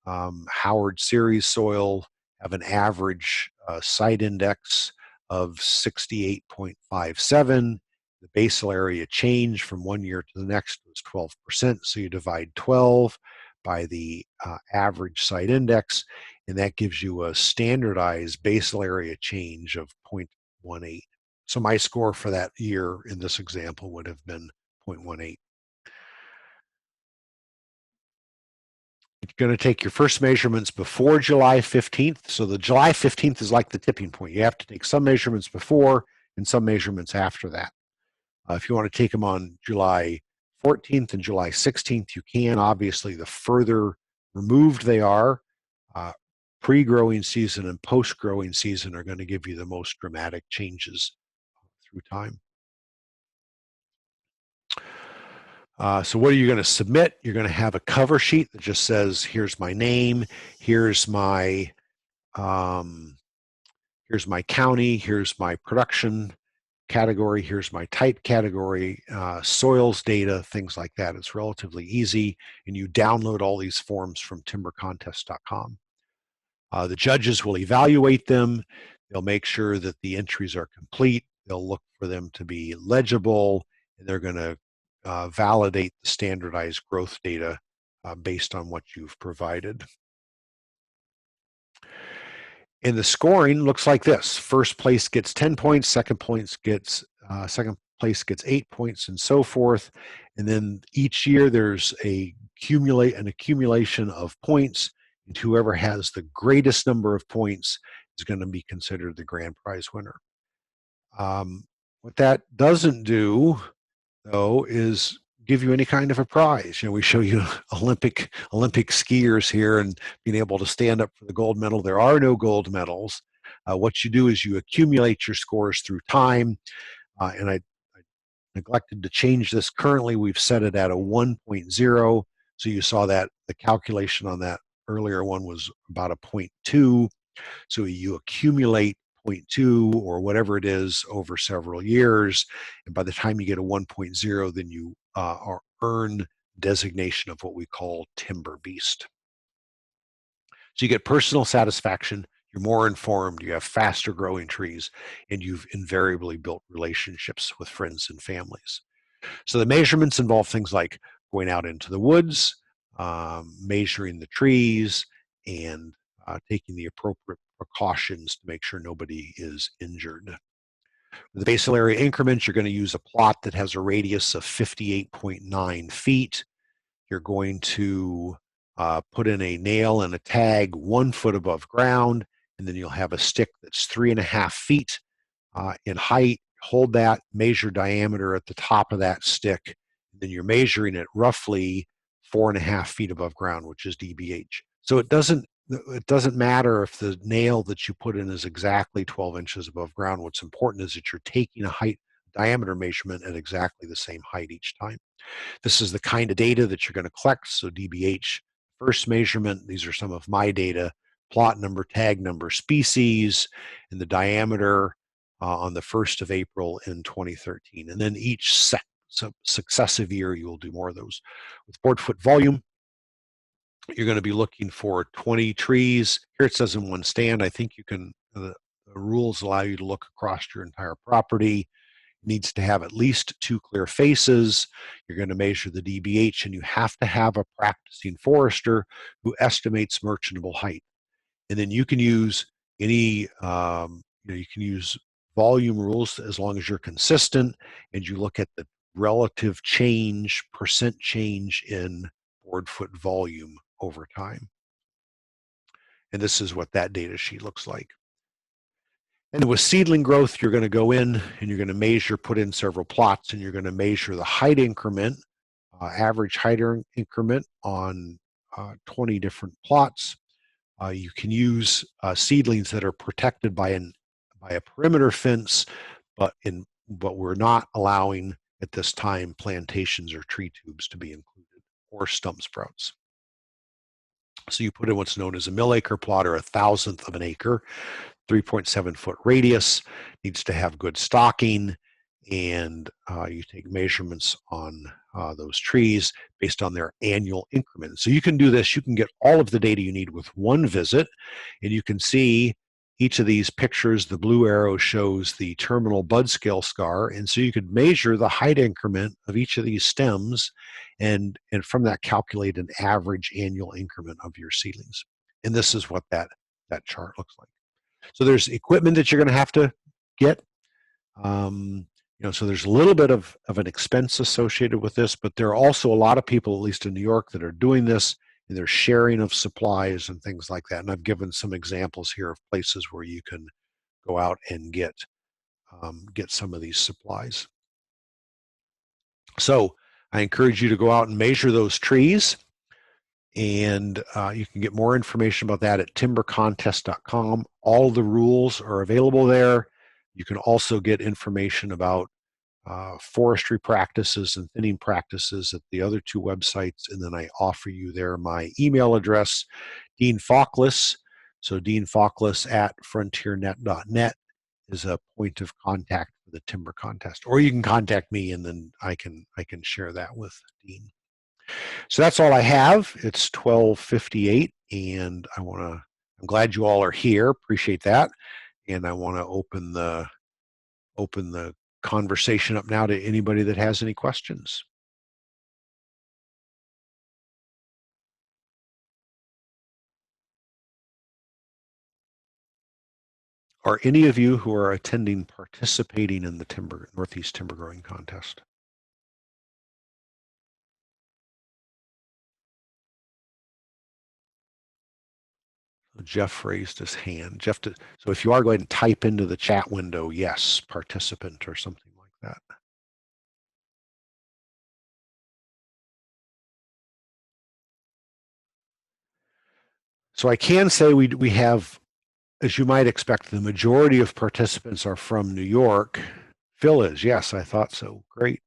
Howard series soil have an average site index of 68.57. The basal area change from one year to the next was 12%. So you divide 12 by the average site index, and that gives you a standardized basal area change of 0.18. So my score for that year in this example would have been 0.18. You're going to take your first measurements before July 15th. So the July 15th is like the tipping point. You have to take some measurements before and some measurements after that. If you want to take them on July 14th and July 16th, you can. Obviously, the further removed they are, pre-growing season and post-growing season are going to give you the most dramatic changes through time. So what are you going to submit? You're going to have a cover sheet that just says, here's my name, here's my county, here's my production category, here's my type category, soils data, things like that. It's relatively easy, and you download all these forms from timbercontest.com. The judges will evaluate them. They'll make sure that the entries are complete. They'll look for them to be legible, and they're going to validate the standardized growth data based on what you've provided. And the scoring looks like this. First place gets 10 points, second place gets 8 points, and so forth. And then each year there's an accumulation of points, and whoever has the greatest number of points is going to be considered the grand prize winner. What that doesn't do, though, is give you any kind of a prize. We show you Olympic skiers here and being able to stand up for the gold medal. There are no gold medals. What you do is you accumulate your scores through time, and I neglected to change this. Currently, we've set it at a 1.0. So you saw that the calculation on that earlier one was about a 0.2. So you accumulate 0.2 or whatever it is over several years. And by the time you get a 1.0, then you earn designation of what we call timber beast. So you get personal satisfaction, you're more informed, you have faster growing trees, and you've invariably built relationships with friends and families. So the measurements involve things like going out into the woods, measuring the trees, and taking the appropriate precautions to make sure nobody is injured. With the basal area increments, you're going to use a plot that has a radius of 58.9 feet. You're going to put in a nail and a tag 1 foot above ground, and then you'll have a stick that's 3.5 feet in height. Hold that, measure diameter at the top of that stick, and then you're measuring it roughly 4.5 feet above ground, which is DBH. So it doesn't matter if the nail that you put in is exactly 12 inches above ground. What's important is that you're taking a diameter measurement at exactly the same height each time. This is the kind of data that you're going to collect. So DBH, first measurement, these are some of my data, plot number, tag number, species, and the diameter on the 1st of April in 2013. And then each successive year, you will do more of those. With board foot volume, you're going to be looking for 20 trees. Here it says in one stand. I think you can, the rules allow you to look across your entire property. needs to have at least 2 clear faces. You're going to measure the DBH, and you have to have a practicing forester who estimates merchantable height. And then you can use any, you can use volume rules as long as you're consistent and you look at the relative change, percent change in board foot volume over time. And this is what that data sheet looks like. And with seedling growth, you're going to go in and you're going to measure, put in several plots, and you're going to measure the height increment, average height increment on 20 different plots. You can use seedlings that are protected by a perimeter fence, but we're not allowing at this time plantations or tree tubes to be included, or stump sprouts. So you put in what's known as a mill-acre plot, or 1,000th of an acre, 3.7 foot radius, needs to have good stocking, and you take measurements on those trees based on their annual increment. So you can do this, you can get all of the data you need with one visit, and you can see each of these pictures. The blue arrow shows the terminal bud scale scar, and so you could measure the height increment of each of these stems, and from that calculate an average annual increment of your seedlings. And this is what that chart looks like. So there's equipment that you're going to have to get. So there's a little bit of an expense associated with this, but there are also a lot of people, at least in New York, that are doing this, and they're sharing of supplies and things like that. And I've given some examples here of places where you can go out and get some of these supplies. So I encourage you to go out and measure those trees. And you can get more information about that at timbercontest.com. All the rules are available there. You can also get information about forestry practices and thinning practices at the other 2 websites. And then I offer you there my email address, Dean Faucless. So Dean Faucless at frontiernet.net is a point of contact for the timber contest. Or you can contact me, and then I can share that with Dean. So that's all I have. It's 12:58, and I'm glad you all are here. Appreciate that. And I want to open the conversation up now to anybody that has any questions. Are any of you who are attending participating in the Northeast Timber Growing Contest? Jeff raised his hand. Jeff, so if you are going to type into the chat window, yes, participant or something like that. So I can say we have, as you might expect, the majority of participants are from New York. Phil is, yes, I thought so. Great.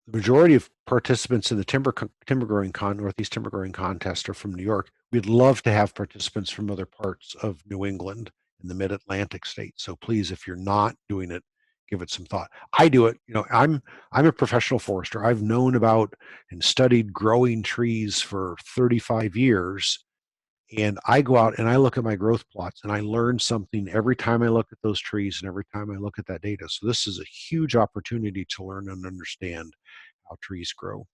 The majority of participants in the Northeast Timber Growing Contest are from New York. We'd love to have participants from other parts of New England and the Mid-Atlantic states. So please, if you're not doing it, give it some thought. I do it. I'm a professional forester. I've known about and studied growing trees for 35 years. And I go out and I look at my growth plots, and I learn something every time I look at those trees and every time I look at that data. So this is a huge opportunity to learn and understand how trees grow.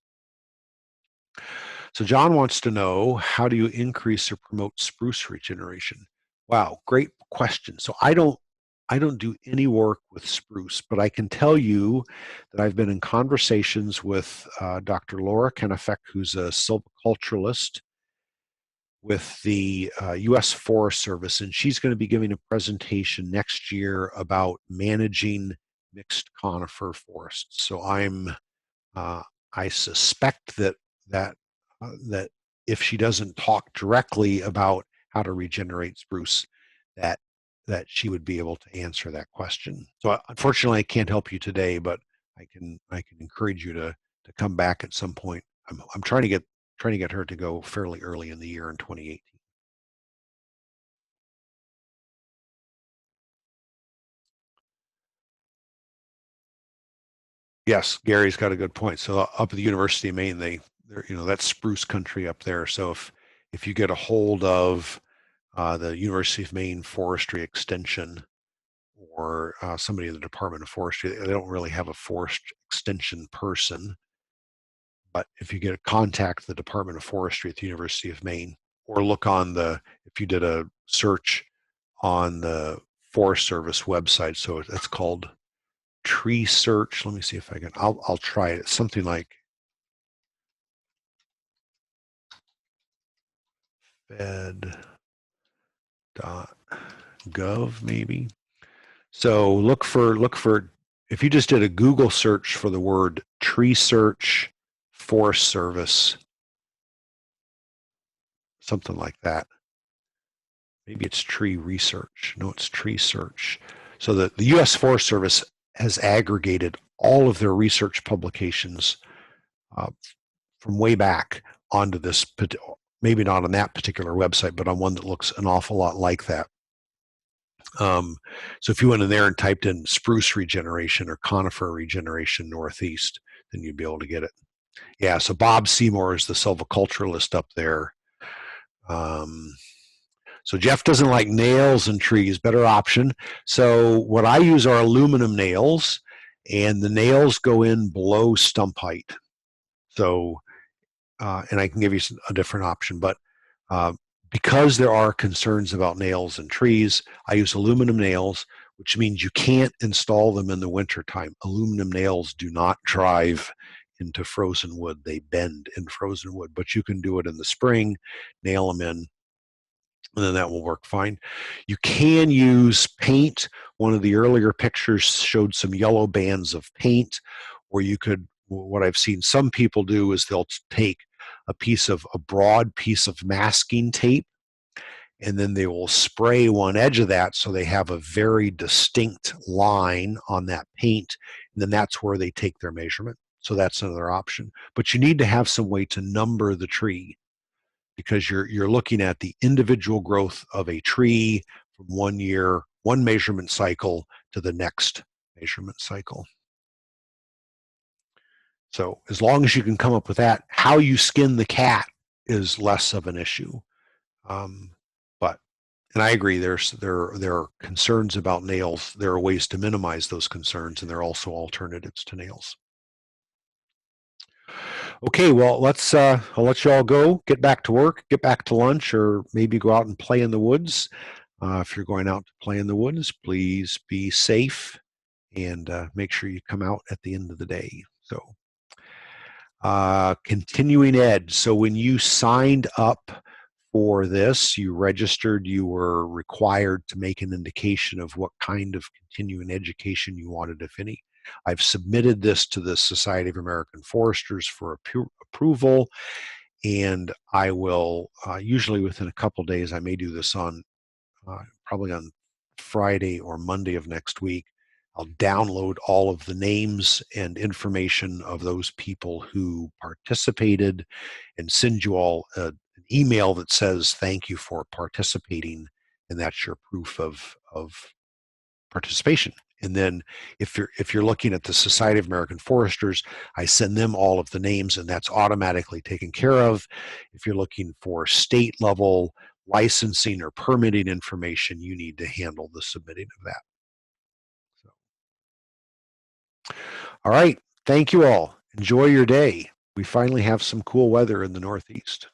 So John wants to know, how do you increase or promote spruce regeneration? Wow, great question. So I don't do any work with spruce, but I can tell you that I've been in conversations with Dr. Laura Kennefick, who's a silviculturalist with the U.S. Forest Service, and she's going to be giving a presentation next year about managing mixed conifer forests. So I suspect that if she doesn't talk directly about how to regenerate spruce, that she would be able to answer that question. So unfortunately, I can't help you today, but I can encourage you to come back at some point. I'm trying to get her to go fairly early in the year in 2018. Yes, Gary's got a good point. So up at the University of Maine, they're that's spruce country up there. So if you get a hold of the University of Maine Forestry Extension, or somebody in the Department of Forestry. They don't really have a forest extension person, but if you contact the Department of Forestry at the University of Maine, or look on if you did a search on the Forest Service website, so it's called Tree Search. Let me see if I can, I'll try it. It's something like fed.gov maybe. So look for if you just did a Google search for the word tree search, Forest Service, something like that. Maybe it's tree research. No, it's tree search. So the U.S. Forest Service has aggregated all of their research publications from way back onto this, maybe not on that particular website, but on one that looks an awful lot like that. So if you went in there and typed in spruce regeneration or conifer regeneration northeast, then you'd be able to get it. Yeah, so Bob Seymour is the silviculturalist up there. So Jeff doesn't like nails in trees, better option. So what I use are aluminum nails, and the nails go in below stump height. So, and I can give you a different option, but because there are concerns about nails in trees, I use aluminum nails, which means you can't install them in the wintertime. Aluminum nails do not drive into frozen wood. They bend in frozen wood, but you can do it in the spring, nail them in, and then that will work fine. You can use paint. One of the earlier pictures showed some yellow bands of paint, or you could, what I've seen some people do is they'll take a broad piece of masking tape, and then they will spray one edge of that so they have a very distinct line on that paint, and then that's where they take their measurement. So that's another option. But you need to have some way to number the tree, because you're looking at the individual growth of a tree from 1 year, one measurement cycle to the next measurement cycle. So as long as you can come up with that, how you skin the cat is less of an issue. And I agree, there are concerns about nails. There are ways to minimize those concerns, and there are also alternatives to nails. Okay, well, I'll let you all go, get back to work, get back to lunch, or maybe go out and play in the woods. If you're going out to play in the woods, please be safe and make sure you come out at the end of the day. So, continuing ed. So when you signed up for this, you registered, you were required to make an indication of what kind of continuing education you wanted, if any. I've submitted this to the Society of American Foresters for approval, and I will, usually within a couple days, I may do this on, probably on Friday or Monday of next week. I'll download all of the names and information of those people who participated and send you all an email that says thank you for participating, and that's your proof of participation. And then if you're looking at the Society of American Foresters, I send them all of the names, and that's automatically taken care of. If you're looking for state level licensing or permitting information, you need to handle the submitting of that. So, all right, thank you all. Enjoy your day. We finally have some cool weather in the Northeast.